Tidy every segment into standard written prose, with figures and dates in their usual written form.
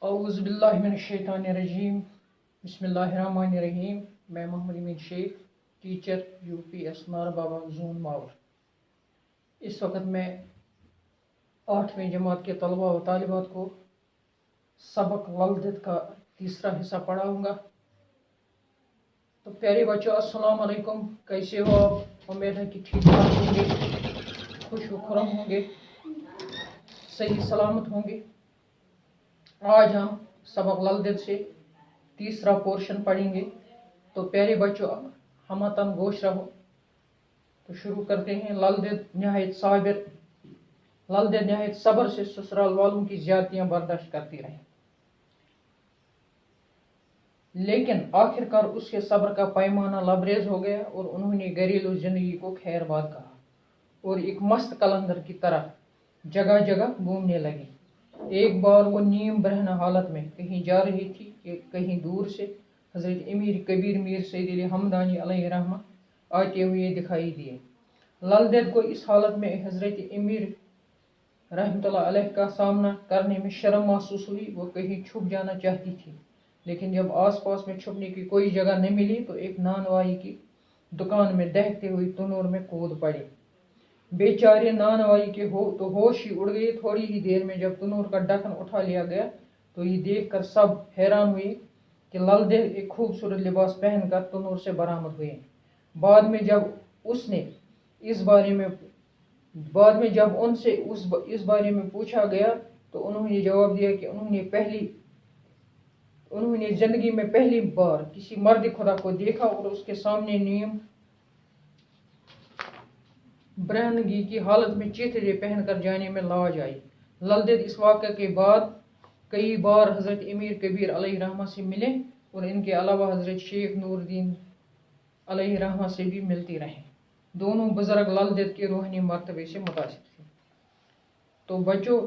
औज़ुबिल्लाहिमिनश्शैतानिर्रजीम बिस्मिल्लाहिर्रहमानिर्रहीम। मैं मोहम्मद अमीन Sheikh, teacher UPS नार बाबा जोन मावर। इस वक्त मैं 8वीं जमात के तलबा व तालिबात को सबक वल्दत का तीसरा हिस्सा पढ़ाऊँगा। तो प्यारे बच्चों, अस्सलाम वालेकुम। कैसे हो आप? उम्मीद है कि ठीक ठाक होंगे, खुश व खुरम होंगे, सही सलामत होंगे। आज हम सबक ललदत से तीसरा पोर्शन पढ़ेंगे। तो प्यारे बच्चों, हमतन गोश रहो। तो शुरू करते हैं। ललदत नहायत साबिर, ललदत नहायत सब्र से ससुराल वालों की ज्यादतियां बर्दाश्त करती रही, लेकिन आखिरकार उसके सब्र का पैमाना लबरेज हो गया और उन्होंने घरेलू जिंदगी को खैरबाद कहा और एक मस्त कलंदर की तरह जगह जगह घूमने लगी। एक बार वो नीम बरहना हालत में कहीं जा रही थी कि कहीं दूर से हजरत अमीर कबीर मीर सैयद अली हमदानी अलैहि रहमा आते हुए दिखाई दिए। ललदत को इस हालत में हजरत अमीर रहमतुल्लाह अलैह का सामना करने में शर्म महसूस हुई। वो कहीं छुप जाना चाहती थी, लेकिन जब आसपास में छुपने की कोई जगह न मिली तो एक नानवाई की दुकान में दहकते हुए तनूर में कूद पड़ी। बेचारे नानवाई के होश ही उड़ गए। थोड़ी ही देर में जब तनूर का ढक्कन उठा लिया गया तो ये देखकर सब हैरान हुए कि ललदत एक खूबसूरत लिबास पहनकर तनूर से बरामद हुए। बाद में जब उनसे इस बारे में पूछा गया तो उन्होंने जवाब दिया कि उन्होंने जिंदगी में पहली बार किसी मर्द खुदा को देखा और उसके सामने नीम बरहनगी की हालत में चीथड़े पहनकर जाने में लाज आई। ललदत इस वाक़े के बाद कई बार हजरत अमीर कबीर अलैहि रहमा से मिले और इनके अलावा हजरत शेख नूरुद्दीन अलैहि रहमा से भी मिलती रहे। दोनों बुजुर्ग ललदत के रूहानी मर्तबे से मुतासिर थे। तो बच्चों,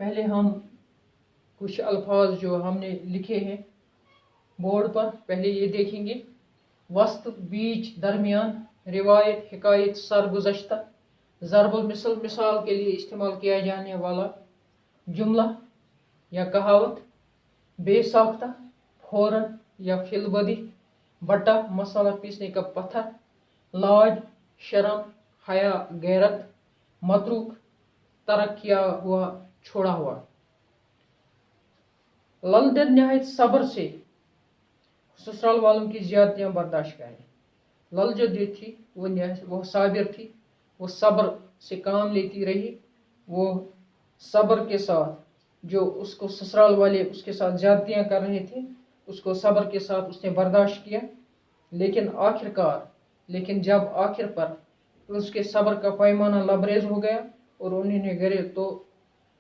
पहले हम कुछ अल्फाज जो हमने लिखे हैं बोर्ड पर पहले ये देखेंगे। वस्त, बीच, दरमियान, रिवायत, हिकायत, सरगुज़श्ता, ज़रबुल मिसल, मिसाल के लिए इस्तेमाल किया जाने वाला जुमला या कहावत, बेसाख्ता, फौरन या फिलबदी, बट्टा, मसाला पीसने का पत्थर, लाज, शर्म, हया, गैरत, मतरूक, तरक किया हुआ, छोड़ा हुआ। ललदत नहायत सब्र से ससुराल वालों की ज्यादतियां बर्दाश्त करें। ललदत जो थी वो साबिर थी, वो सब्र से काम लेती रही। वो सब्र के साथ जो उसको ससुराल वाले उसके साथ ज्यादतियां कर रहे थे उसको सब्र के साथ उसने बर्दाश्त किया। लेकिन जब आखिर पर उसके सब्र का पैमाना लबरेज हो गया और उन्होंने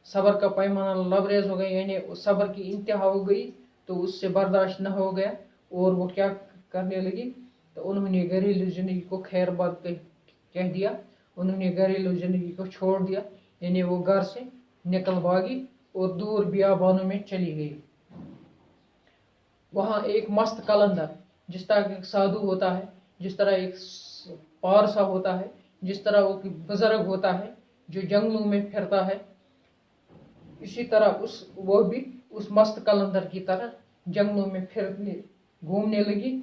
सब्र का पैमाना लबरेज हो गया, यानी सब्र की इंतहा हो गई, तो उससे बर्दाश्त न हो गया और वो क्या करने लगी, तो उन्होंने घरेलू जिंदगी को खैरबाद कह दिया। उन्होंने घरेलू जिंदगी को छोड़ दिया, यानी वो घर से निकल भागी और दूर बियाबानों में चली गई। वहाँ एक मस्त कलंदर, जिस तरह एक साधु होता है, जिस तरह एक पारसा होता है, जिस तरह वो बुजुर्ग होता है जो जंगलों में फिरता है, इसी तरह वो भी उस मस्त कलंदर की तरह जंगलों में घूमने लगी।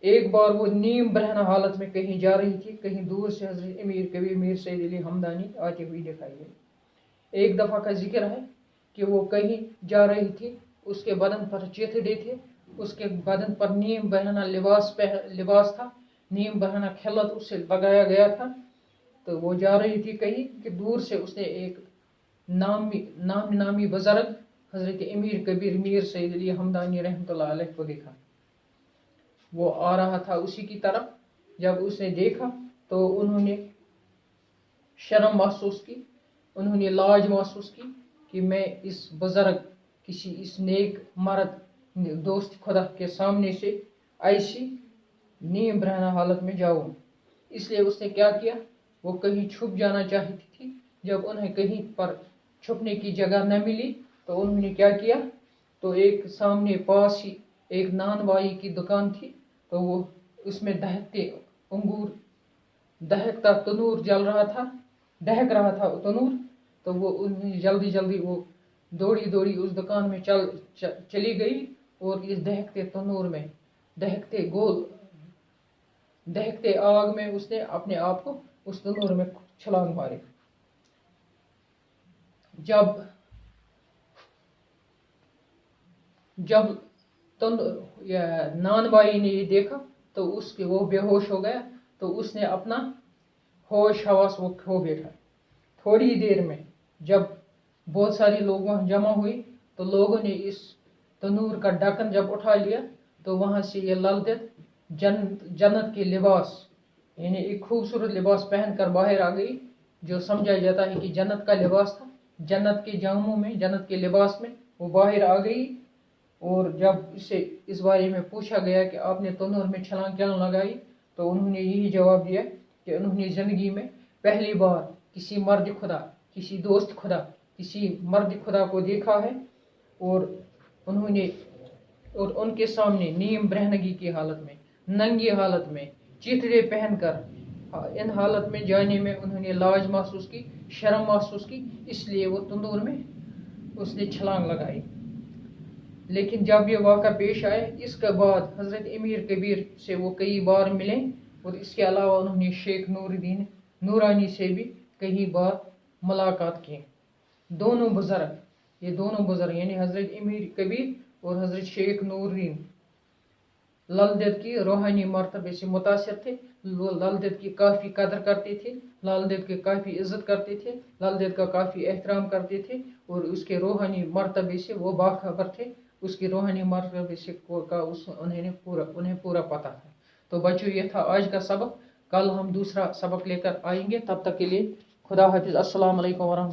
एक बार वो नीम बरहना हालत में कहीं जा रही थी, कहीं दूर से हजरत अमीर कबीर मीर सैयद अली हमदानी आती हुई दिखाई गई। एक दफ़ा का जिक्र है कि वो कहीं जा रही थी, उसके बदन पर चिथड़े थे, उसके बदन पर नीम बरहना लिबास था, नीम बरहना खिलत उससे लगाया गया था। तो वो जा रही थी कहीं कि दूर से उसने एक नामी बुजुर्ग हजरत अमीर कबीर मीर सैयद अली हमदानी रहमतुल्लाह अलैह को देखा। वो आ रहा था उसी की तरफ। जब उसने देखा तो उन्होंने शर्म महसूस की, उन्होंने लाज महसूस की कि मैं इस बुजुर्ग किसी इस नेक मर्द दोस्त खुदा के सामने से ऐसी नीम बरहना हालत में जाऊं। इसलिए उसने क्या किया, वो कहीं छुप जाना चाहती थी। जब उन्हें कहीं पर छुपने की जगह न मिली तो उन्होंने क्या किया, तो एक सामने पास ही एक नानवाई की दुकान थी, तो वो उसमें दहकता तनूर जल रहा था, दहक रहा था तनूर। तो वो उन्हें जल्दी जल्दी वो दौड़ी दौड़ी उस दुकान में चली गई और इस दहकते तंदूर में, दहकते आग में उसने अपने आप को उस तंदूर में छलांग मारी। जब नान भाई ने ये देखा तो वो बेहोश हो गया, तो उसने अपना होश हवास वो खो बैठा। थोड़ी देर में जब बहुत सारे लोग वहाँ जमा हुए तो लोगों ने इस तंदूर का ढक्कन जब उठा लिया तो वहाँ से ये ललदत जन्नत के लिबास, यानी एक खूबसूरत लिबास पहनकर बाहर आ गई, जो समझा जाता है कि जन्नत का लिबास था। जन्नत के जामों में, जन्नत के लिबास में वो बाहर आ गई। और जब इसे इस बारे में पूछा गया कि आपने तंदूर में छलांग क्यों लगाई, तो उन्होंने यही जवाब दिया कि उन्होंने ज़िंदगी में पहली बार किसी मर्द खुदा, किसी दोस्त खुदा, किसी मर्द खुदा को देखा है। और उनके सामने नीम ब्रहनगी की हालत में, नंगी हालत में, चिथड़े पहनकर इन हालत में जाने में उन्होंने लाज महसूस की, शर्म महसूस की, इसलिए वो तंदूर में उसने छलांग लगाई। लेकिन जब ये वाक़ा पेश आया, इसके बाद हज़रत अमीर कबीर से वो कई बार मिले और इसके अलावा उन्होंने शेख नूरुद्दीन नूरानी से भी कई बार मुलाकात की। ये दोनों बुज़ुर्ग यानी हज़रत अमीर कबीर और हज़रत शेख नूरुद्दीन ललदत की रूहानी मर्तबे से मुतासिर थे। ललदत की काफ़ी कदर करते थे, ललदत की काफ़ी इज़्ज़त करते थे, ललदत का काफ़ी एहतराम करते थे और उसके रूहानी मर्तबे से वो बाखबर थे। उसकी रूहानी मर्तबे से उन्हें पूरा पता था। तो बच्चों, ये था आज का सबक। कल हम दूसरा सबक लेकर आएंगे। तब तक के लिए खुदा हाफिज़। अस्सलाम वालेकुम वरहमतुल्लाह।